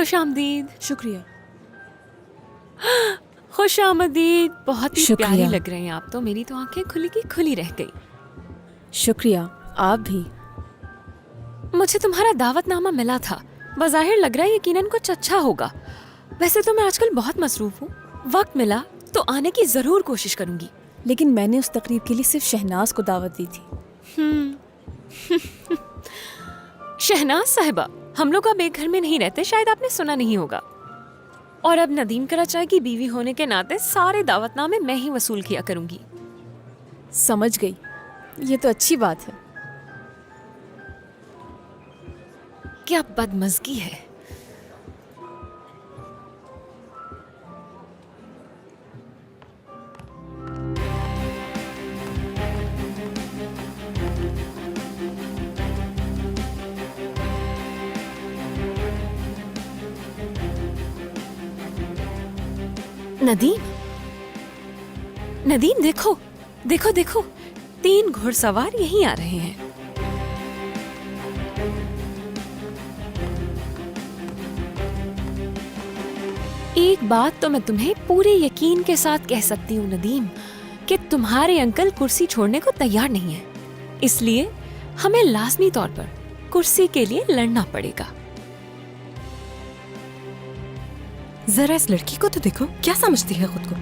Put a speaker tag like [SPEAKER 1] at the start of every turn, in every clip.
[SPEAKER 1] खुश आमदीद।
[SPEAKER 2] शुक्रिया।
[SPEAKER 1] खुश आमदीद। बहुत ही
[SPEAKER 2] शुक्रिया।
[SPEAKER 1] प्यारी लग रही हैं आप तो। मेरी तो आंखें खुली की खुली रह गई।
[SPEAKER 2] शुक्रिया, आप भी।
[SPEAKER 1] मुझे तुम्हारा दावतनामा मिला था। बज़ाहिर लग रहा है यकीनन कुछ अच्छा होगा। वैसे तो मैं आजकल बहुत मसरूफ हूँ। वक्त मिला तो आने की जरूर कोशिश करूंगी।
[SPEAKER 2] लेकिन मैंने उस तकरीब के लिए सिर्फ शहनाज को दावत दी थी।
[SPEAKER 1] शहनाज साहिबा, हम लोग अब एक घर में नहीं रहते, शायद आपने सुना नहीं होगा। और अब नदीम कराचाई की बीवी होने के नाते सारे दावतनामे मैं ही वसूल किया करूंगी।
[SPEAKER 2] समझ गई, ये तो अच्छी बात है।
[SPEAKER 1] क्या बदमज़गी है। नदीम, नदीम देखो देखो देखो, 3 घुड़सवार यहीं आ रहे हैं। एक बात तो मैं तुम्हें पूरे यकीन के साथ कह सकती हूँ नदीम, कि तुम्हारे अंकल कुर्सी छोड़ने को तैयार नहीं है। इसलिए हमें लाजमी तौर पर कुर्सी के लिए लड़ना पड़ेगा।
[SPEAKER 3] जरा इस लड़की को तो देखो, क्या समझती है खुद को।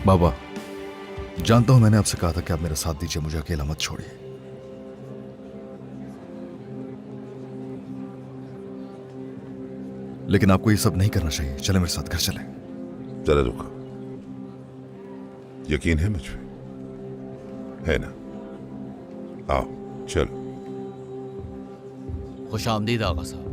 [SPEAKER 4] बाबा, जानता हूं मैंने आपसे कहा था कि आप मेरा साथ दीजिए, मुझे अकेला मत छोड़िए। लेकिन आपको ये सब नहीं करना चाहिए। चले मेरे साथ घर चले।
[SPEAKER 5] जरा रुको, यकीन है मुझ पे, है ना? आओ चलो।
[SPEAKER 6] खुश आमदीद आगा साहब।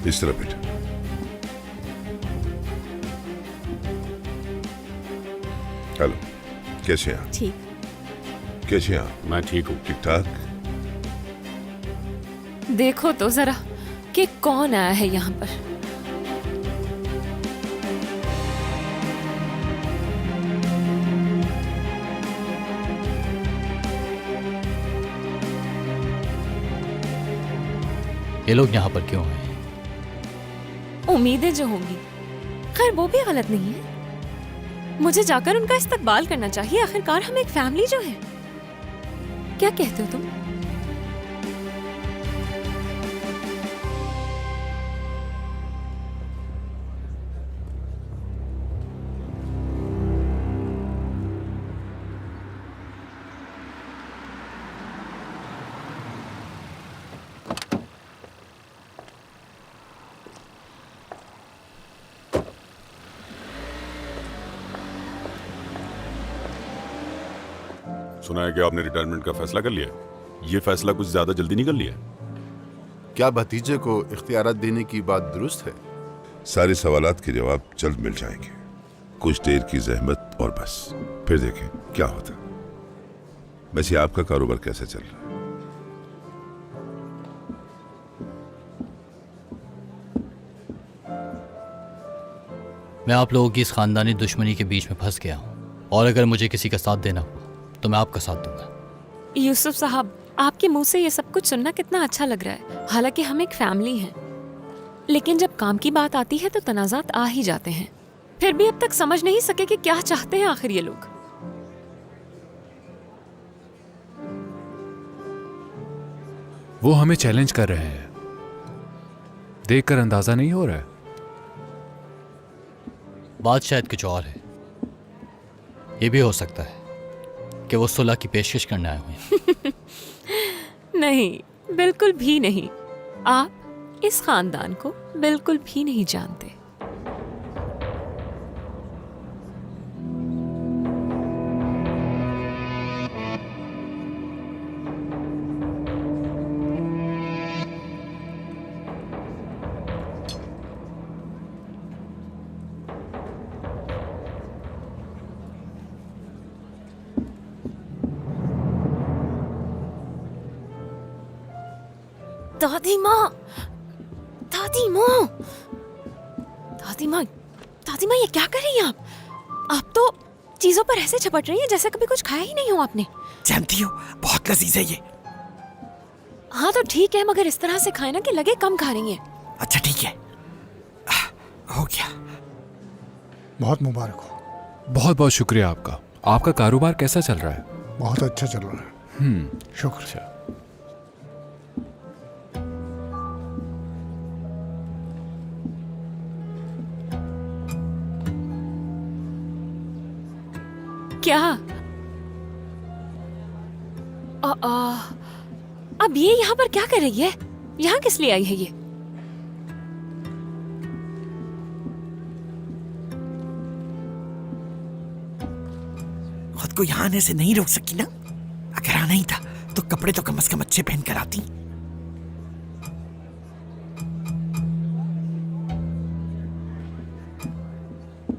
[SPEAKER 5] इस तरह बेटा। हेलो, कैसे हैं आप?
[SPEAKER 2] ठीक।
[SPEAKER 5] कैसे हैं आप?
[SPEAKER 7] मैं ठीक हूँ।
[SPEAKER 5] ठीक ठाक।
[SPEAKER 1] देखो तो जरा कि कौन आया है यहाँ पर।
[SPEAKER 6] ये लोग यहाँ पर क्यों आए?
[SPEAKER 1] उम्मीदें जो होंगी, खैर वो भी गलत नहीं है। मुझे जाकर उनका इस्तकबाल करना चाहिए। आखिरकार हम एक फैमिली जो है। क्या कहते हो तुम?
[SPEAKER 7] सुना है कि आपने रिटायरमेंट का फैसला कर लिया। ये फैसला कुछ ज्यादा जल्दी नहीं कर लिया?
[SPEAKER 8] क्या भतीजे को इख्तियारात देने की बात दुरुस्त है?
[SPEAKER 5] सारे सवालात के जवाब जल्द मिल जाएंगे। कुछ देर की जहमत और बस, फिर देखें क्या होता। वैसे आपका कारोबार कैसे चल रहा है?
[SPEAKER 6] मैं आप लोगों की इस खानदानी दुश्मनी के बीच में फंस गया हूँ, और अगर मुझे किसी का साथ देना हो तो मैं आपका साथ दूंगा।
[SPEAKER 1] यूसुफ साहब, आपके मुंह से ये सब कुछ सुनना कितना अच्छा लग रहा है। हालांकि हम एक फैमिली हैं, लेकिन जब काम की बात आती है तो तनाज़ात आ ही जाते हैं। फिर भी अब तक समझ नहीं सके कि क्या चाहते हैं आखिर ये लोग।
[SPEAKER 9] वो हमें चैलेंज कर रहे हैं, देखकर अंदाजा नहीं हो रहा है।
[SPEAKER 6] बात शायद कुछ और है। ये भी हो सकता है कि वो सुलह की पेशकश करने आए हुए हैं।
[SPEAKER 1] नहीं, बिल्कुल भी नहीं। आप इस खानदान को बिल्कुल भी नहीं जानते। दादी माँ, दादी माँ, दादी माँ, दादी माँ, ये क्या कर रही हैं आप तो चीजों पर ऐसे झपट रही हैं जैसे कभी कुछ खाया ही नहीं हो आपने।
[SPEAKER 10] जानती हो बहुत लजीज है ये।
[SPEAKER 1] हाँ तो ठीक है, मगर इस तरह से खाए ना कि लगे कम खा रही हैं।
[SPEAKER 10] अच्छा ठीक है, हो गया।
[SPEAKER 11] बहुत मुबारक हो।
[SPEAKER 9] बहुत बहुत शुक्रिया आपका। आपका कारोबार कैसा चल रहा है?
[SPEAKER 11] बहुत अच्छा चल रहा है। शुक्र।
[SPEAKER 1] क्या अब ये यहाँ पर क्या कर रही है? यहाँ किस लिए आई है ये?
[SPEAKER 10] खुद को यहाँ आने से नहीं रोक सकी ना। अगर आना ही था तो कपड़े तो कम से कम अच्छे पहन कर आती।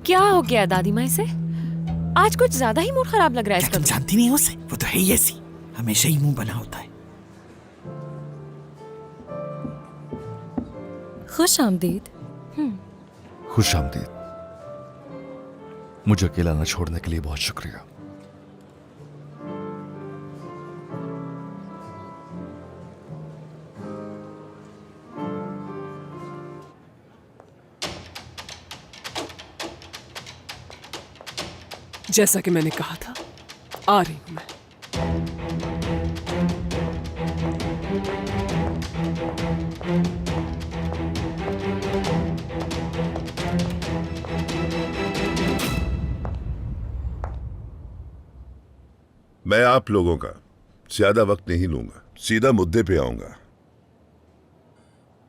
[SPEAKER 1] क्या हो गया दादी माँ से? आज कुछ ज्यादा ही मूड खराब लग रहा है
[SPEAKER 10] क्या
[SPEAKER 1] इसका।
[SPEAKER 10] तुम जानती नहीं हो उसे? वो तो है ही ऐसी, हमेशा ही मुंह बना होता है।
[SPEAKER 3] खुश आमदीद।
[SPEAKER 4] खुश आमदीद। मुझे अकेला न छोड़ने के लिए बहुत शुक्रिया।
[SPEAKER 12] जैसा कि मैंने कहा था, आ रही हूं मैं।
[SPEAKER 5] मैं आप लोगों का ज्यादा वक्त नहीं लूंगा, सीधा मुद्दे पे आऊंगा।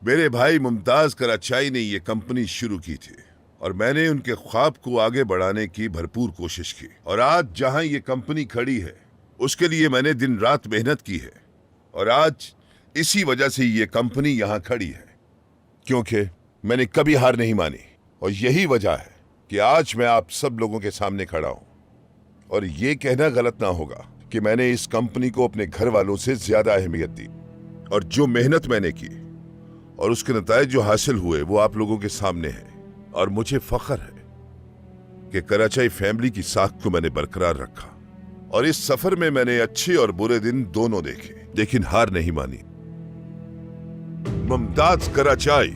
[SPEAKER 5] मेरे भाई मुमताज कराचाई ने यह कंपनी शुरू की थी और मैंने उनके ख्वाब को आगे बढ़ाने की भरपूर कोशिश की, और आज जहां ये कंपनी खड़ी है उसके लिए मैंने दिन रात मेहनत की है, और आज इसी वजह से ये कंपनी यहां खड़ी है, क्योंकि मैंने कभी हार नहीं मानी। और यही वजह है कि आज मैं आप सब लोगों के सामने खड़ा हूं। और ये कहना गलत ना होगा कि मैंने इस कंपनी को अपने घर वालों से ज्यादा अहमियत दी, और जो मेहनत मैंने की और उसके नतायज जो हासिल हुए वो आप लोगों के सामने है। और मुझे फख्र है कि कराचाई फैमिली की साख को मैंने बरकरार रखा, और इस सफर में मैंने अच्छे और बुरे दिन दोनों देखे, लेकिन हार नहीं मानी। मुमताज कराचाई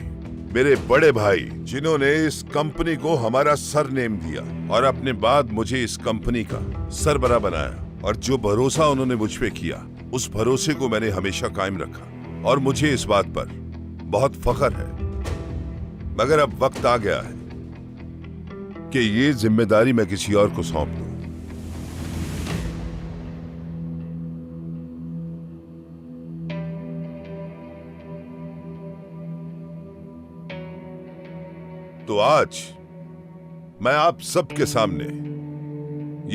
[SPEAKER 5] मेरे बड़े भाई, जिन्होंने इस कंपनी को हमारा सरनेम दिया और अपने बाद मुझे इस कंपनी का सरबरा बनाया, और जो भरोसा उन्होंने मुझ पे किया उस भरोसे को मैंने हमेशा कायम रखा, और मुझे इस बात पर बहुत फख्र है। मगर अब वक्त आ गया है कि ये जिम्मेदारी मैं किसी और को सौंप दूं। तो आज मैं आप सबके सामने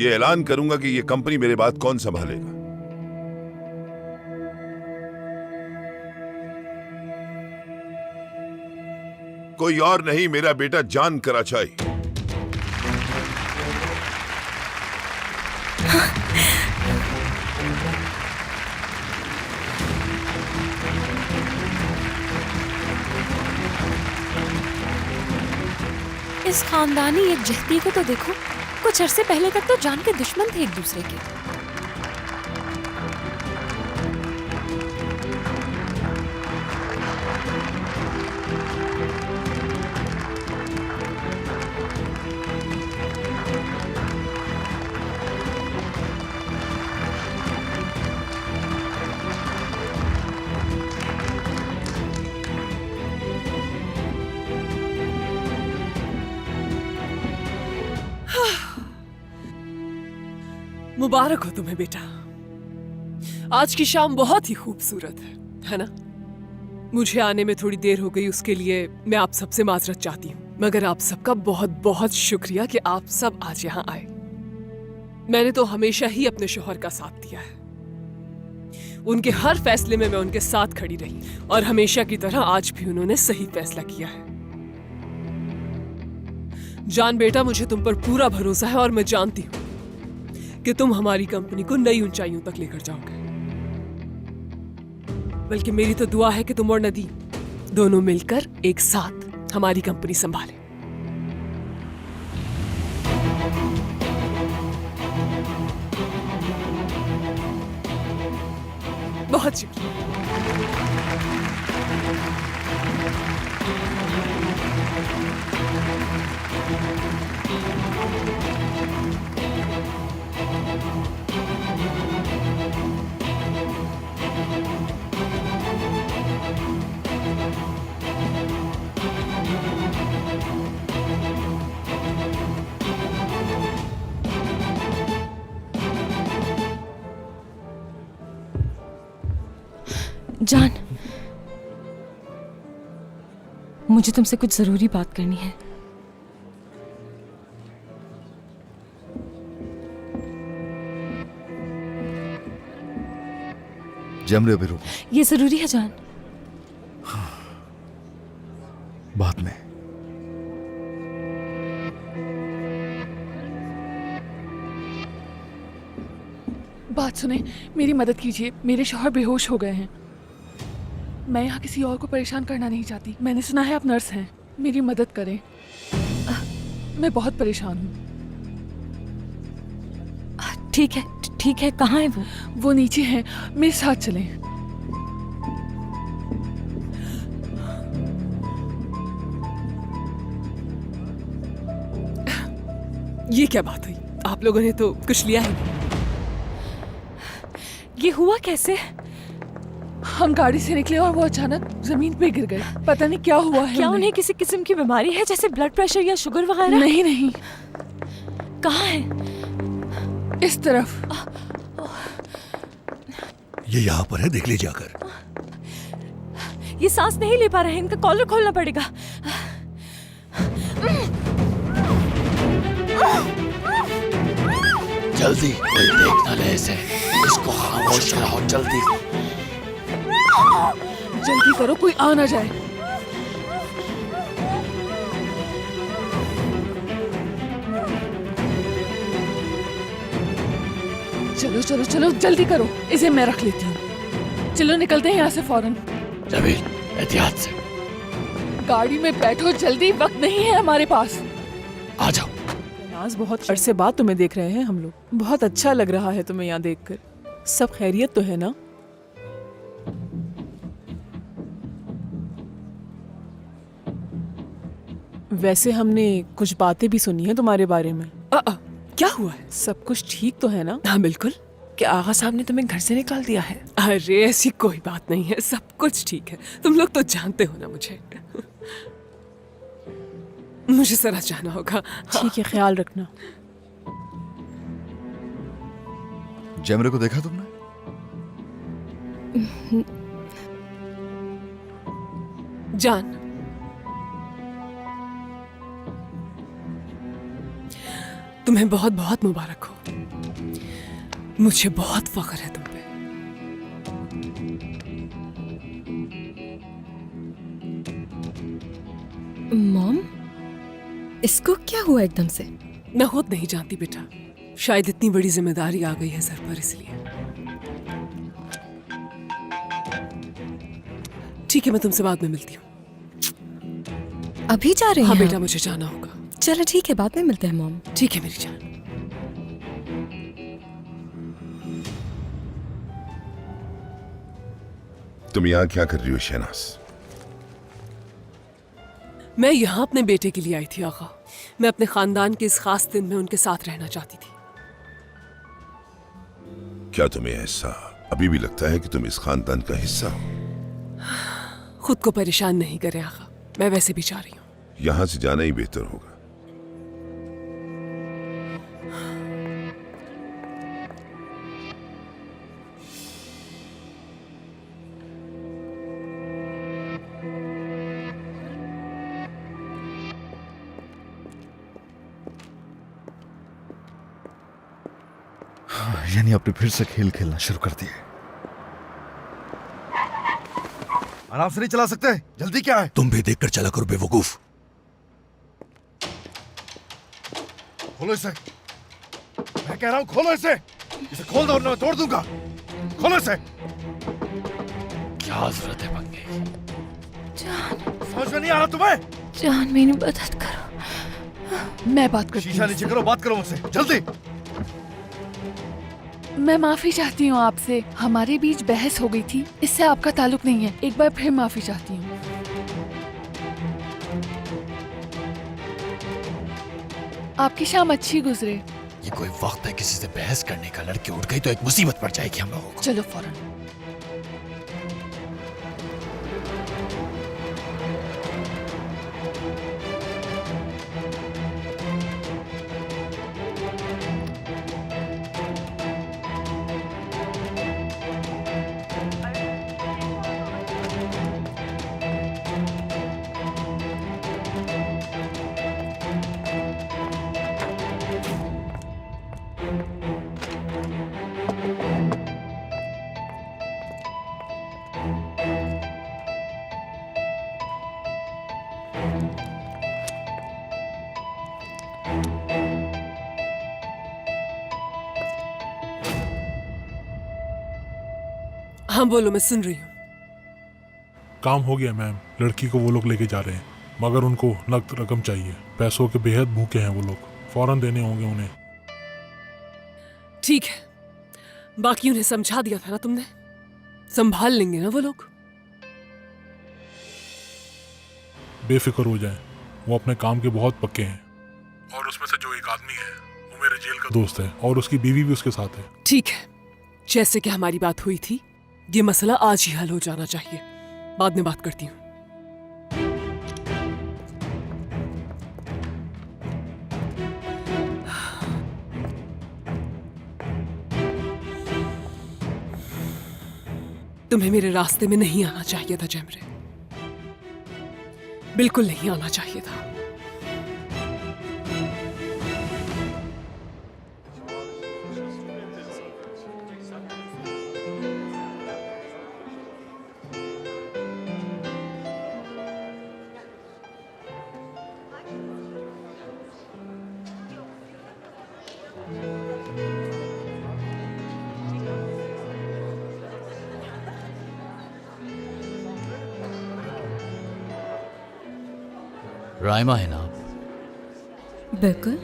[SPEAKER 5] ये ऐलान करूंगा कि ये कंपनी मेरे बाद कौन संभालेगा। कोई और नहीं, मेरा बेटा जान कराचाई।
[SPEAKER 1] इस खानदानी एकजहती को तो देखो, कुछ अरसे पहले तक तो जान के दुश्मन थे एक दूसरे के।
[SPEAKER 12] मुबारक हो तुम्हें बेटा। आज की शाम बहुत ही खूबसूरत है ना? मुझे आने में थोड़ी देर हो गई, उसके लिए मैं आप सबसे माजरत चाहती हूँ, मगर आप सबका बहुत बहुत शुक्रिया कि आप सब आज यहाँ आए। मैंने तो हमेशा ही अपने शौहर का साथ दिया है, उनके हर फैसले में मैं उनके साथ खड़ी रही, और हमेशा की तरह आज भी उन्होंने सही फैसला किया है। जान बेटा, मुझे तुम पर पूरा भरोसा है, और मैं जानती हूँ कि तुम हमारी कंपनी को नई ऊंचाइयों तक लेकर जाओगे। बल्कि मेरी तो दुआ है कि तुम और नदीम दोनों मिलकर एक साथ हमारी कंपनी संभालें। बहुत शुक्रिया।
[SPEAKER 2] जान, मुझे तुमसे कुछ जरूरी बात करनी है।
[SPEAKER 4] जमरे अभी रुको,
[SPEAKER 2] ये जरूरी है जान।
[SPEAKER 4] बाद में।
[SPEAKER 13] बात सुने, मेरी मदद कीजिए। मेरे शौहर बेहोश हो गए हैं। मैं यहाँ किसी और को परेशान करना नहीं चाहती। मैंने सुना है आप नर्स हैं, मेरी मदद करें। मैं बहुत परेशान हूँ।
[SPEAKER 2] ठीक है, कहाँ है वो?
[SPEAKER 13] वो नीचे हैं, मेरे साथ चलें।
[SPEAKER 12] ये क्या बात हुई? आप लोगों ने तो कुछ लिया है नहीं।
[SPEAKER 2] ये हुआ कैसे?
[SPEAKER 13] हम गाड़ी से निकले और वो अचानक जमीन पे गिर गए। पता नहीं क्या हुआ है।
[SPEAKER 2] क्या उन्हें किसी किस्म की बीमारी है, जैसे ब्लड प्रेशर या शुगर वगैरह?
[SPEAKER 13] नहीं।
[SPEAKER 2] कहाँ है?
[SPEAKER 13] इस तरफ।
[SPEAKER 10] ये यहाँ पर है, देख लीजिए आकर।
[SPEAKER 2] ये सांस नहीं ले पा रहे हैं, इनका कॉलर खोलना पड़ेगा।
[SPEAKER 10] जल्दी, कोई देख ना ले इसे। इसको खामोश रहो, जल्दी
[SPEAKER 13] करो, कोई आ ना जाए। चलो जल्दी करो, इसे मैं रख लेती हूँ। चलो निकलते हैं यहाँ से फौरन।
[SPEAKER 10] जमील, एहतियात से।
[SPEAKER 13] गाड़ी में बैठो जल्दी, वक्त नहीं है हमारे पास।
[SPEAKER 10] आ जाओ।
[SPEAKER 12] नाज, बहुत अरसे बाद तुम्हें देख रहे हैं हम लोग। बहुत अच्छा लग रहा है तुम्हें यहाँ देखकर। सब खैरियत तो है ना? वैसे हमने कुछ बातें भी सुनी है तुम्हारे बारे में। क्या हुआ है? सब कुछ ठीक तो है ना? हाँ बिल्कुल। क्या आगा साहब ने तुम्हें घर से निकाल दिया है? अरे ऐसी कोई बात नहीं है, सब कुछ ठीक है। तुम लोग तो जानते हो ना मुझे। मुझे जरा जाना होगा।
[SPEAKER 13] ठीक है, ख्याल रखना।
[SPEAKER 4] जमरे को देखा तुमने?
[SPEAKER 12] जान, तुम्हें बहुत बहुत मुबारक हो। मुझे बहुत फख्र है तुम पे।
[SPEAKER 3] मॉम, इसको क्या हुआ एकदम से?
[SPEAKER 12] मैं खुद नहीं जानती बेटा, शायद इतनी बड़ी जिम्मेदारी आ गई है सर पर, इसलिए। ठीक है, मैं तुमसे बाद में मिलती हूँ।
[SPEAKER 3] अभी जा रही हैं?
[SPEAKER 12] हाँ बेटा, मुझे जाना होगा।
[SPEAKER 3] चलो ठीक है, बाद में मिलते हैं मॉम।
[SPEAKER 12] ठीक है मेरी जान।
[SPEAKER 5] तुम यहाँ क्या कर रही हो शहनाज?
[SPEAKER 12] मैं यहाँ अपने बेटे के लिए आई थी आगा। मैं अपने खानदान के इस खास दिन में उनके साथ रहना चाहती थी।
[SPEAKER 5] क्या तुम्हें ऐसा अभी भी लगता है कि तुम इस खानदान का हिस्सा हो?
[SPEAKER 12] खुद को परेशान नहीं करें आगा, मैं वैसे भी जा रही हूँ।
[SPEAKER 5] यहाँ से जाना ही बेहतर होगा।
[SPEAKER 4] यानी आपने फिर से खेल खेलना शुरू कर दिया। आराम से नहीं चला सकते? जल्दी क्या है?
[SPEAKER 10] तुम भी देखकर चला करो बेवकूफ।
[SPEAKER 4] खोलो इसे, मैं कह रहा हूं खोलो इसे। इसे खोल दो वरना मैं तोड़ दूंगा। खोलो इसे।
[SPEAKER 6] क्या जरूरत है पंगे की?
[SPEAKER 4] समझ में नहीं आ रहा तुम्हें?
[SPEAKER 13] जान मेरी मदद करो। मैं बात करती
[SPEAKER 4] शीशा नीचे करो, बात करो मुझसे जल्दी।
[SPEAKER 13] मैं माफी चाहती हूँ आपसे, हमारे बीच बहस हो गई थी, इससे आपका ताल्लुक नहीं है। एक बार फिर माफी चाहती हूँ। आपकी शाम अच्छी गुजरे।
[SPEAKER 10] ये कोई वक्त है किसी से बहस करने का? लड़की उठ गई तो एक मुसीबत पड़ जाएगी हम लोगों को।
[SPEAKER 13] चलो फौरन।
[SPEAKER 12] हाँ बोलो, मैं सुन रही हूँ।
[SPEAKER 11] काम हो गया मैम, लड़की को वो लोग लेके जा रहे हैं, मगर उनको नकद रकम चाहिए। पैसों के बेहद भूखे हैं वो लोग, फौरन देने होंगे उन्हें।
[SPEAKER 12] ठीक है, बाकी उन्हें समझा दिया था ना तुमने, संभाल लेंगे ना वो लोग।
[SPEAKER 11] बेफिक्र हो जाएं, वो अपने काम के बहुत पक्के हैं। और उसमें से जो एक आदमी है वो मेरे जेल का दोस्त है और उसकी बीवी भी उसके साथ है।
[SPEAKER 12] ठीक है, जैसे कि हमारी बात हुई थी, ये मसला आज ही हल हो जाना चाहिए। बाद में बात करती हूँ। तुम्हें मेरे रास्ते में नहीं आना चाहिए था जैमरे, बिल्कुल नहीं आना चाहिए था।
[SPEAKER 6] राइमा है ना आप?
[SPEAKER 3] बिल्कुल।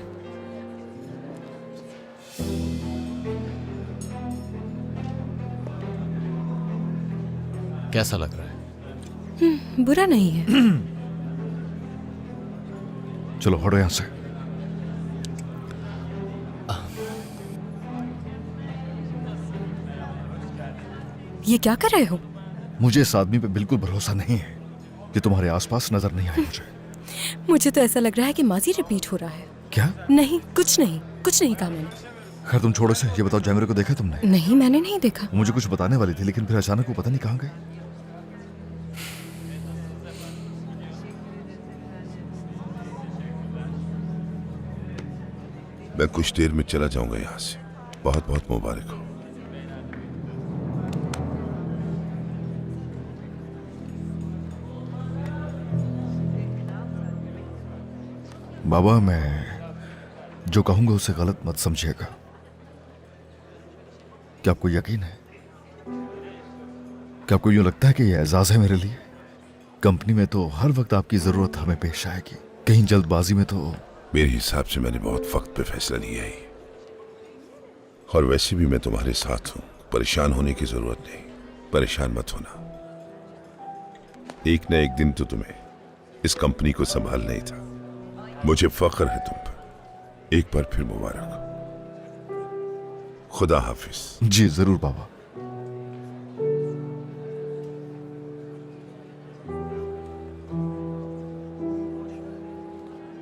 [SPEAKER 6] कैसा लग रहा है?
[SPEAKER 3] बुरा नहीं है।
[SPEAKER 4] चलो हटो यहां से।
[SPEAKER 3] ये क्या कर रहे हो?
[SPEAKER 4] मुझे इस आदमी पे बिल्कुल भरोसा नहीं है। ये तुम्हारे आसपास नजर नहीं आया मुझे।
[SPEAKER 3] मुझे तो ऐसा लग रहा है कि माजी रिपीट हो रहा है।
[SPEAKER 4] क्या?
[SPEAKER 3] नहीं, कुछ नहीं कहा मैंने।
[SPEAKER 4] खैर तुम छोड़ो से, ये बताओ जैमरे को देखा तुमने?
[SPEAKER 3] नहीं, मैंने नहीं देखा।
[SPEAKER 4] वो मुझे कुछ बताने वाली थी, लेकिन फिर अचानक वो पता नहीं कहाँ गई।
[SPEAKER 5] मैं कुछ देर में चला जाऊंगा यहाँ से। बहुत बहुत मुबारक हो।
[SPEAKER 4] बाबा, मैं जो कहूंगा उसे गलत मत समझिएगा। क्या आपको यकीन है? क्या आपको यूं लगता है कि यह एजाज है मेरे लिए? कंपनी में तो हर वक्त आपकी जरूरत हमें पेश आएगी, कहीं जल्दबाजी में तो।
[SPEAKER 5] मेरे हिसाब से मैंने बहुत वक्त पे फैसला लिया है, और वैसे भी मैं तुम्हारे साथ हूं। परेशान होने की जरूरत नहीं, परेशान मत होना। एक न एक दिन तो तुम्हें इस कंपनी को संभालना ही था। मुझे फख्र है तुम पर। एक बार फिर मुबारक। खुदा हाफिज।
[SPEAKER 4] जी जरूर बाबा।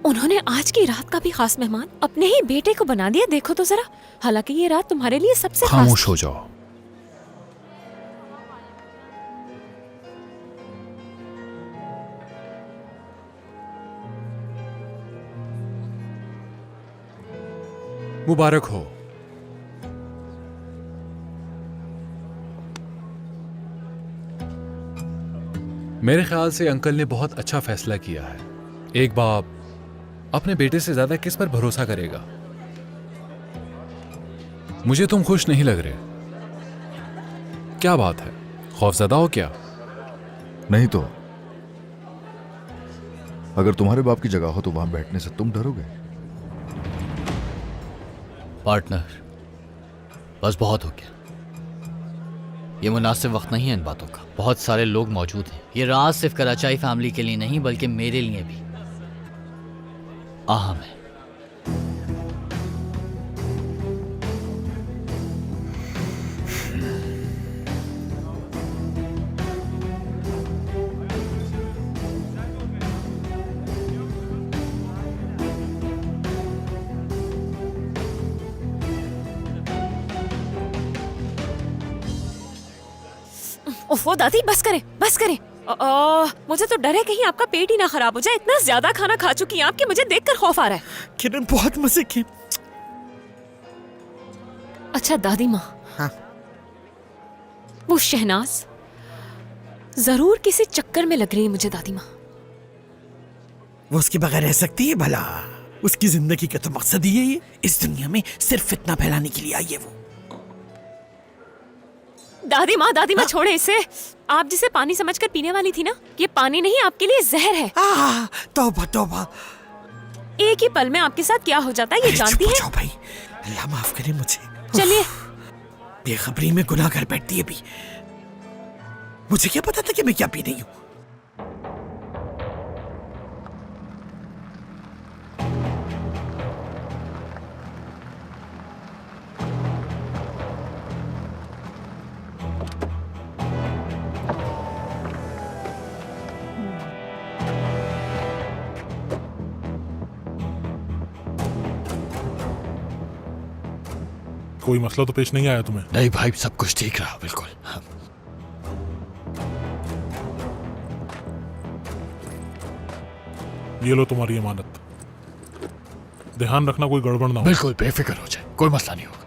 [SPEAKER 1] उन्होंने आज की रात का भी खास मेहमान अपने ही बेटे को बना दिया, देखो तो जरा। हालांकि ये रात तुम्हारे लिए सबसे
[SPEAKER 9] खामोश हो जाओ। मुबारक हो। मेरे ख्याल से अंकल ने बहुत अच्छा फैसला किया है। एक बाप अपने बेटे से ज्यादा किस पर भरोसा करेगा? मुझे तुम खुश नहीं लग रहे। क्या बात है, खौफजदा हो क्या?
[SPEAKER 4] नहीं तो अगर तुम्हारे बाप की जगह हो तो वहां बैठने से तुम डरोगे?
[SPEAKER 6] पार्टनर, बस बहुत हो गया। ये मुनासिब वक्त नहीं है इन बातों का। बहुत सारे लोग मौजूद हैं। ये राज सिर्फ कराचाई फैमिली के लिए नहीं बल्कि मेरे लिए भी अहम है।
[SPEAKER 1] ओफो दादी, बस करें बस करें। मुझे तो डर है कहीं आपका पेट ही ना खराब हो जाए। इतना ज्यादा खाना खा चुकी हैं आप कि मुझे देखकर खौफ आ रहा है।
[SPEAKER 10] किरण बहुत मजे की।
[SPEAKER 1] अच्छा दादी माँ,
[SPEAKER 10] हाँ।
[SPEAKER 1] वो शहनाज जरूर किसी चक्कर में लग रही है मुझे दादी माँ।
[SPEAKER 10] वो उसके बगैर रह सकती है भला? उसकी जिंदगी का तो मकसद ही है इस दुनिया में सिर्फ फितना फैलाने के लिए आई है वो।
[SPEAKER 1] दादी माँ छोड़े इसे। आप जिसे पानी समझकर पीने वाली थी ना, ये पानी नहीं, आपके लिए जहर है।
[SPEAKER 10] तौबा तौबा।
[SPEAKER 1] एक ही पल में आपके साथ क्या हो जाता है ये जानती है?
[SPEAKER 10] भाई, अल्लाह माफ करे मुझे।
[SPEAKER 1] चलिए।
[SPEAKER 10] बेखबरी में गुनाह कर बैठती है भी। मुझे क्या पता था कि मैं क्या पी रही हूँ।
[SPEAKER 11] कोई मसला तो पेश नहीं आया तुम्हें?
[SPEAKER 6] नहीं भाई, सब कुछ ठीक रहा बिल्कुल। हाँ।
[SPEAKER 11] ये लो तुम्हारी अमानत। ध्यान रखना कोई गड़बड़ ना हो।
[SPEAKER 6] बिल्कुल बेफिक्र हो जाए, कोई मसला नहीं होगा।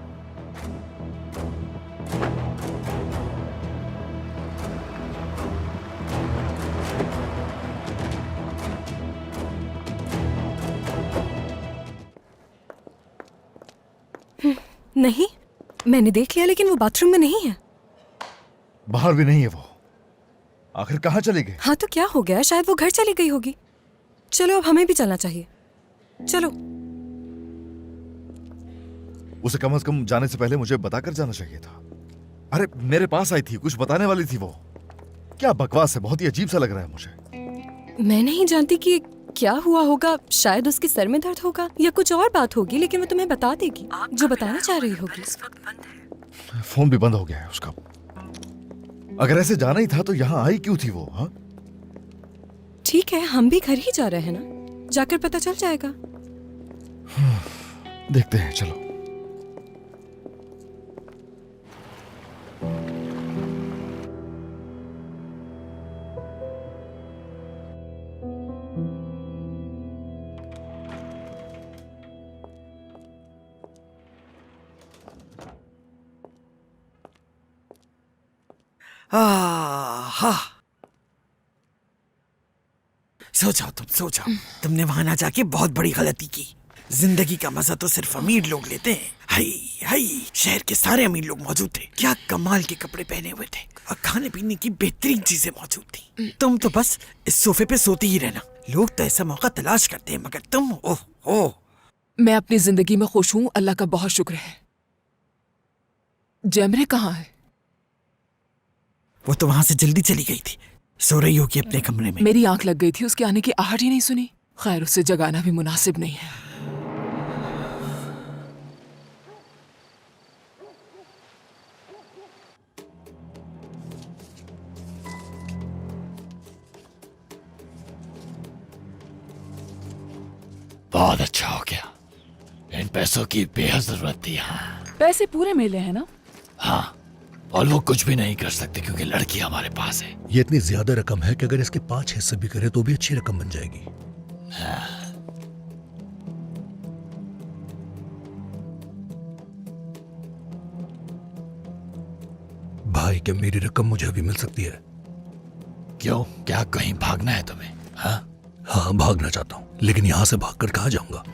[SPEAKER 3] नहीं, मैंने देख लिया लेकिन वो बाथरूम में नहीं है।
[SPEAKER 4] बाहर भी नहीं है वो। आखिर कहाँ चले गए?
[SPEAKER 3] हाँ तो क्या हो गया? शायद वो घर चली गई होगी। चलो अब हमें भी चलना चाहिए। चलो।
[SPEAKER 4] उसे कम से कम जाने से पहले मुझे बताकर जाना चाहिए था। अरे मेरे पास आई थी, कुछ बताने वाली थी वो। क्या बकवास है, बहुत ही अजीब सा लग रहा है मुझे।
[SPEAKER 3] मैं नहीं जानती कि क्या हुआ होगा। शायद उसके सर में दर्द होगा या कुछ और बात होगी, लेकिन वो तुम्हें बता देगी जो बताना चाह रही होगी।
[SPEAKER 4] फोन भी बंद हो गया है उसका। अगर ऐसे जाना ही था तो यहाँ आई क्यों थी वो? हाँ
[SPEAKER 3] ठीक है, हम भी घर ही जा रहे हैं ना, जाकर पता चल जाएगा।
[SPEAKER 4] देखते हैं, चलो।
[SPEAKER 10] सो जाओ तुम, सो जाओ। तुमने वहां ना जाके बहुत बड़ी गलती की। जिंदगी का मजा तो सिर्फ अमीर लोग लेते हैं। हाय हाय, शहर के सारे अमीर लोग मौजूद थे। क्या कमाल के कपड़े पहने हुए थे और खाने पीने की बेहतरीन चीजें मौजूद थी। तुम तो बस इस सोफे पे सोती ही रहना। लोग तो ऐसा मौका तलाश करते हैं, मगर तुम ओह।
[SPEAKER 12] मैं अपनी जिंदगी में खुश हूँ, अल्लाह का बहुत शुक्र है। जैमरे कहाँ है?
[SPEAKER 10] वो तो वहां से जल्दी चली गई थी। सो रही होगी अपने कमरे में।
[SPEAKER 12] मेरी आंख लग गई थी, उसके आने की आहट ही नहीं सुनी। खैर, उसे जगाना भी मुनासिब नहीं है।
[SPEAKER 6] बहुत अच्छा हो गया। इन पैसों की बेहद जरूरत थी। हाँ,
[SPEAKER 13] पैसे पूरे मिले हैं ना?
[SPEAKER 6] हाँ, और वो कुछ भी नहीं कर सकते क्योंकि लड़की हमारे पास है।
[SPEAKER 14] ये इतनी ज्यादा रकम है कि अगर इसके 5 हिस्से भी करे तो भी अच्छी रकम बन जाएगी।
[SPEAKER 6] हाँ।
[SPEAKER 14] भाई, क्या मेरी रकम मुझे अभी मिल सकती है?
[SPEAKER 6] क्यों, क्या कहीं भागना है तुम्हें?
[SPEAKER 14] हाँ, भागना चाहता हूँ, लेकिन यहाँ से भागकर कहाँ जाऊंगा?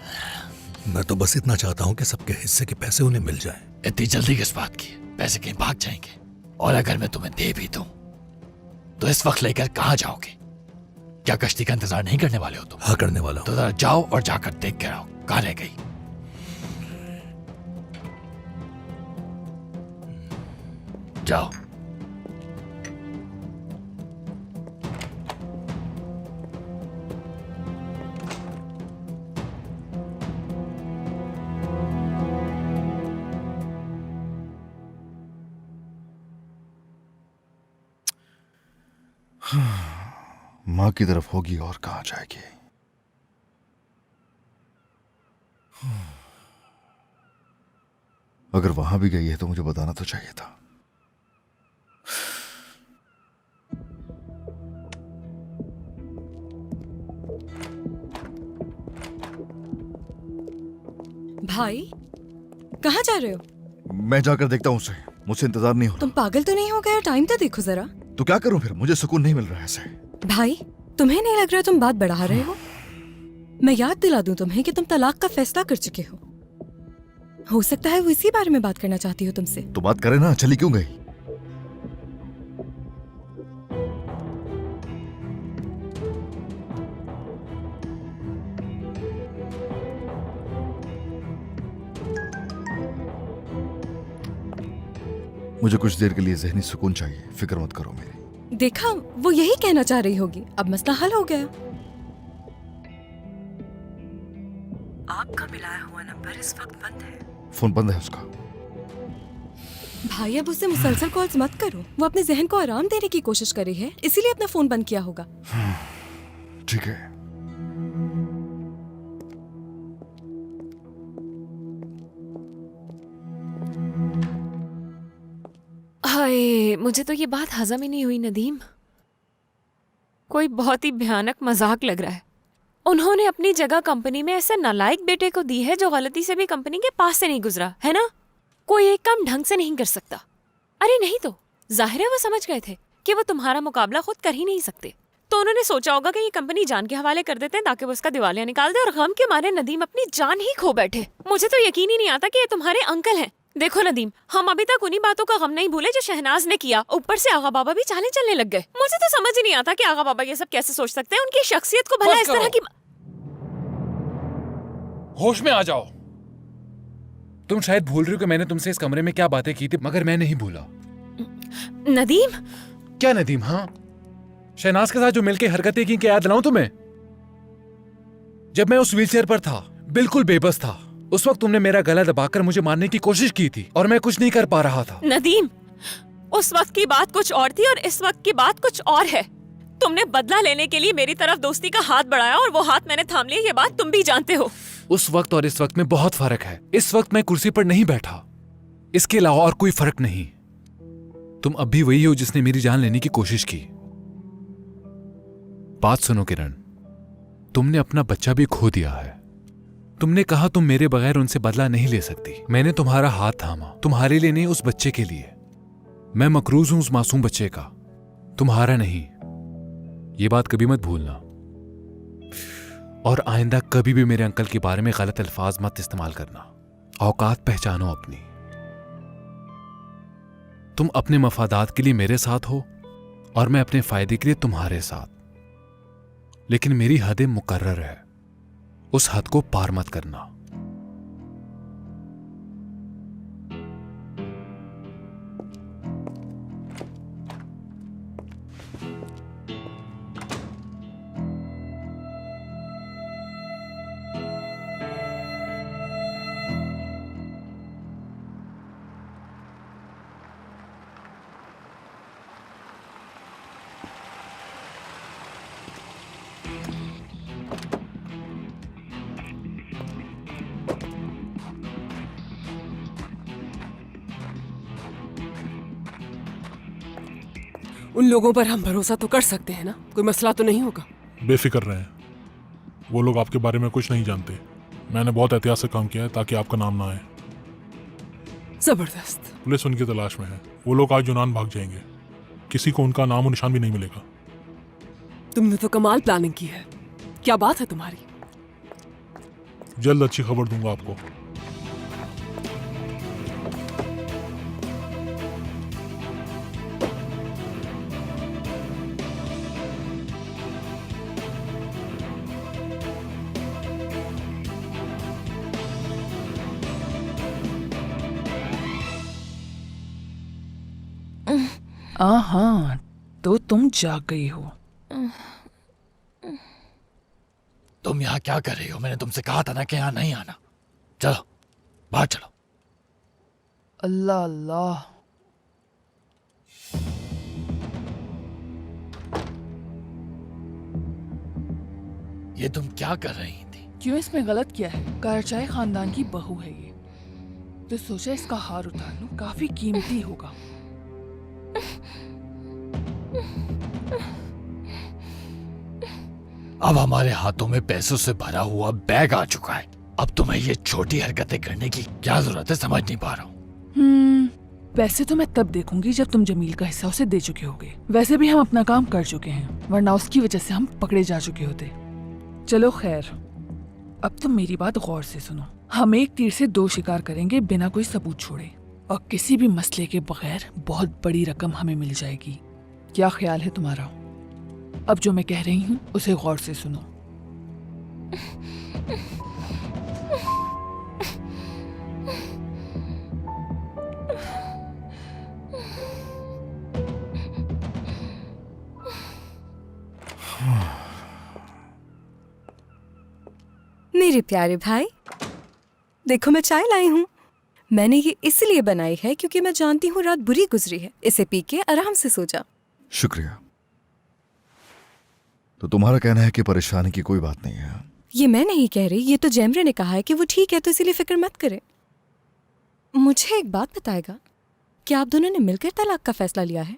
[SPEAKER 14] मैं तो बस इतना चाहता हूँ कि सबके हिस्से के पैसे उन्हें मिल जाएं।
[SPEAKER 6] इतनी जल्दी किस बात की? पैसे कहीं भाग जाएंगे, और अगर मैं तुम्हें दे भी दूं तो इस वक्त लेकर कहाँ जाओगे? क्या कश्ती का इंतजार नहीं करने वाले हो तुम?
[SPEAKER 14] हाँ, करने वाला हूँ।
[SPEAKER 6] तो जरा जाओ और जाकर देख के आओ कहाँ रह गई। जाओ।
[SPEAKER 4] माँ की तरफ होगी और कहाँ जाएगी। अगर वहां भी गई है तो मुझे बताना तो चाहिए था।
[SPEAKER 3] भाई कहाँ जा रहे हो?
[SPEAKER 4] मैं जाकर देखता हूँ उसे, मुझसे इंतजार नहीं हो रहा।
[SPEAKER 3] तुम पागल तो नहीं हो गए? टाइम तो देखो जरा।
[SPEAKER 4] तो क्या करूं फिर, मुझे सुकून नहीं मिल रहा है ऐसे।
[SPEAKER 3] भाई तुम्हें नहीं लग रहा तुम बात बढ़ा रहे हो? मैं याद दिला दूं तुम्हें कि तुम तलाक का फैसला कर चुके हो सकता है वो इसी बारे में बात करना चाहती हो तुमसे।
[SPEAKER 4] तो बात करे ना, चली क्यों गई? मुझे कुछ देर के लिए जहनी सुकून चाहिए, फिक्र मत करो मेरी।
[SPEAKER 3] देखा, वो यही कहना चाह रही होगी। अब मसला हल हो गया। आपका मिलाया हुआ नंबर इस वक्त बंद है।
[SPEAKER 4] फोन बंद है उसका।
[SPEAKER 3] भाई अब उसे मुसलसल कॉल्स मत करो। वो अपने जहन को आराम देने की कोशिश कर रही है, इसीलिए अपना फोन बंद किया होगा।
[SPEAKER 4] ठीक है।
[SPEAKER 1] हाय, मुझे तो ये बात हजम ही नहीं हुई नदीम। कोई बहुत ही भयानक मजाक लग रहा है। उन्होंने अपनी जगह कंपनी में ऐसे नालायक बेटे को दी है जो गलती से भी कंपनी के पास से नहीं गुजरा है ना। कोई एक काम ढंग से नहीं कर सकता। अरे नहीं तो जाहिर है वो समझ गए थे कि वो तुम्हारा मुकाबला खुद कर ही नहीं सकते, तो उन्होंने सोचा होगा कि ये कंपनी जान के हवाले कर देते हैं ताकि वो उसका दिवालिया निकाल दे, और गम के मारे नदीम अपनी जान ही खो बैठे। मुझे तो यकीन ही नहीं आता कि ये तुम्हारे अंकल हैं। देखो नदीम, हम अभी तक उन्हीं बातों का गम नहीं भूले जो शहनाज ने किया। ऊपर से आगा बाबा भी चाले चलने लग गए। मुझे तो समझ ही नहीं आता कि आगा बाबा ये सब कैसे सोच सकते हैं। उनकी शख्सियत को भला इस तरह की।
[SPEAKER 9] होश में आ जाओ। तुम शायद भूल रही हो कि मैंने तुमसे इस कमरे में क्या बातें की थी, मगर मैं नहीं भूला।
[SPEAKER 1] नदीम?
[SPEAKER 9] क्या नदीम? हाँ, शहनाज के साथ जो मिलके हरकतें की, क्या याद दिलाऊं तुम्हें? जब मैं उस व्हीलचेयर पर था, बिल्कुल बेबस था, उस वक्त तुमने मेरा गला दबाकर मुझे मारने की कोशिश की थी और मैं कुछ नहीं कर पा रहा था।
[SPEAKER 1] नदीम, उस वक्त की बात कुछ और थी और इस वक्त की बात कुछ और है। तुमने बदला लेने के लिए मेरी तरफ दोस्ती का हाथ बढ़ाया और वो हाथ मैंने थाम लिया। ये बात तुम भी जानते हो।
[SPEAKER 9] उस वक्त और इस वक्त में बहुत फर्क है। इस वक्त मैं कुर्सी पर नहीं बैठा, इसके अलावा और कोई फर्क नहीं। तुम अब भी वही हो जिसने मेरी जान लेने की कोशिश की। बात सुनो किरण, तुमने अपना बच्चा भी खो दिया है। तुमने कहा तुम मेरे बगैर उनसे बदला नहीं ले सकती। मैंने तुम्हारा हाथ थामा, तुम्हारे लिए नहीं, उस बच्चे के लिए। मैं मकरूज हूं उस मासूम बच्चे का, तुम्हारा नहीं। ये बात कभी मत भूलना। और आइंदा कभी भी मेरे अंकल के बारे में गलत अल्फाज मत इस्तेमाल करना। औकात पहचानो अपनी। तुम अपने मफादात के लिए मेरे साथ हो और मैं अपने फायदे के लिए तुम्हारे साथ। लेकिन मेरी हदें मुकर्रर है, उस हद को पार मत करना।
[SPEAKER 12] उन लोगों पर हम भरोसा तो कर सकते हैं ना? कोई मसला तो नहीं होगा?
[SPEAKER 11] बेफिक्र रहें, वो लोग आपके बारे में कुछ नहीं जानते। मैंने बहुत एहतियात से काम किया है ताकि आपका नाम ना आए।
[SPEAKER 12] जबरदस्त।
[SPEAKER 11] पुलिस उनकी तलाश में है। वो लोग आज यूनान भाग जाएंगे, किसी को उनका नाम और निशान भी नहीं मिलेगा।
[SPEAKER 12] तुमने तो कमाल प्लानिंग की है। क्या बात है तुम्हारी?
[SPEAKER 11] जल्द अच्छी खबर दूंगा आपको।
[SPEAKER 13] हाँ, तो तुम जाग गई हो।
[SPEAKER 6] तुम यहाँ क्या कर रही हो? मैंने तुमसे कहा था ना कि यहाँ नहीं आना। चलो बाहर चलो।
[SPEAKER 13] अल्लाह अल्लाह।
[SPEAKER 6] ये तुम क्या कर रही थी?
[SPEAKER 13] क्यों इसमें गलत क्या है? कराचाई खानदान की बहू है ये, तो सोचा इसका हार उतार लूं, काफी कीमती होगा।
[SPEAKER 6] अब हमारे हाथों में पैसों से भरा हुआ बैग आ चुका है। अब तुम्हें ये छोटी हरकतें करने की क्या जरूरत है? समझ नहीं पा रहा हूँ।
[SPEAKER 13] वैसे तो मैं तब देखूंगी जब तुम जमील का हिस्सा उसे दे चुके होगे। वैसे भी हम अपना काम कर चुके हैं, वरना उसकी वजह से हम पकड़े जा चुके होते। चलो खैर, अब तुम मेरी बात गौर से सुनो। हम एक तीर से दो शिकार करेंगे बिना कोई सबूत छोड़े, और किसी भी मसले के बगैर बहुत बड़ी रकम हमें मिल जाएगी। क्या ख्याल है तुम्हारा? अब जो मैं कह रही हूँ उसे गौर से सुनो।
[SPEAKER 3] मेरे प्यारे भाई, देखो मैं चाय लाई हूँ। मैंने ये इसलिए बनाई है क्योंकि मैं जानती हूँ रात बुरी गुजरी है। इसे पी के आराम से सो जा।
[SPEAKER 4] शुक्रिया। तो तुम्हारा कहना है कि परेशानी की कोई बात नहीं है?
[SPEAKER 3] ये मैं नहीं कह रही, ये तो जैमरे ने कहा है कि वो ठीक है, तो इसीलिए फिक्र मत करे। मुझे एक बात बताएगा, क्या आप दोनों ने मिलकर तलाक का फैसला लिया है?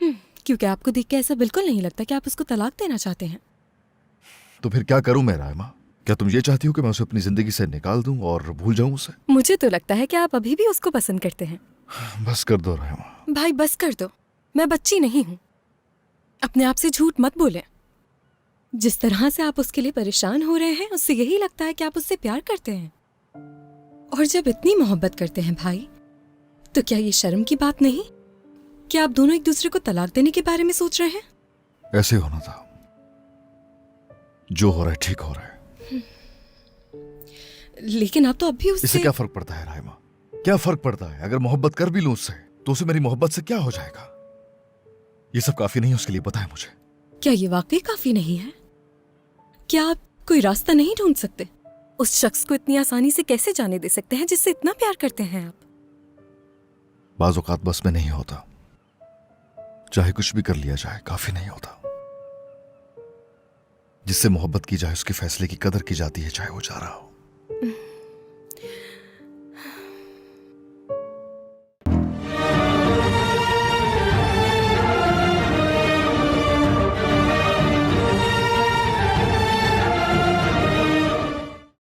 [SPEAKER 3] क्योंकि आपको देख के ऐसा बिल्कुल नहीं लगता कि आप उसको तलाक देना चाहते हैं।
[SPEAKER 4] तो फिर क्या करूं मैं रायमा? क्या तुम ये चाहती हो कि मैं उसे अपनी जिंदगी से निकाल दूं और भूल जाऊं उसे?
[SPEAKER 3] मुझे तो लगता है कि आप अभी भी उसको पसंद करते हैं।
[SPEAKER 4] बस कर दो रायमा।
[SPEAKER 3] भाई बस कर दो, मैं बच्ची नहीं हूं। अपने आप से झूठ मत बोलें। जिस तरह से आप उसके लिए परेशान हो रहे हैं, उससे यही लगता है कि आप उससे प्यार करते हैं। और जब इतनी मोहब्बत करते हैं भाई, तो क्या ये शर्म की बात नहीं कि आप दोनों एक दूसरे को तलाक देने के बारे में सोच रहे हैं?
[SPEAKER 4] ऐसे होना था। जो हो रहा है ठीक हो रहा है।
[SPEAKER 3] लेकिन आप तो अब भी उससे...
[SPEAKER 4] इससे क्या फर्क पड़ता है रायमा? क्या फर्क पड़ता है? अगर मोहब्बत कर भी लूं उससे, तो उसे मेरी मोहब्बत से क्या हो जाएगा? ये सब काफी नहीं है उसके लिए, पता है मुझे।
[SPEAKER 3] क्या ये वाकई काफी नहीं है? क्या आप कोई रास्ता नहीं ढूंढ सकते? उस शख्स को इतनी आसानी से कैसे जाने दे सकते हैं जिससे इतना प्यार करते हैं आप?
[SPEAKER 4] बाज़ औक़ात बस में नहीं होता। चाहे कुछ भी कर लिया जाए, काफी नहीं होता। जिससे मोहब्बत की जाए उसके फैसले की कदर की जाती है, चाहे वो जा रहा हो।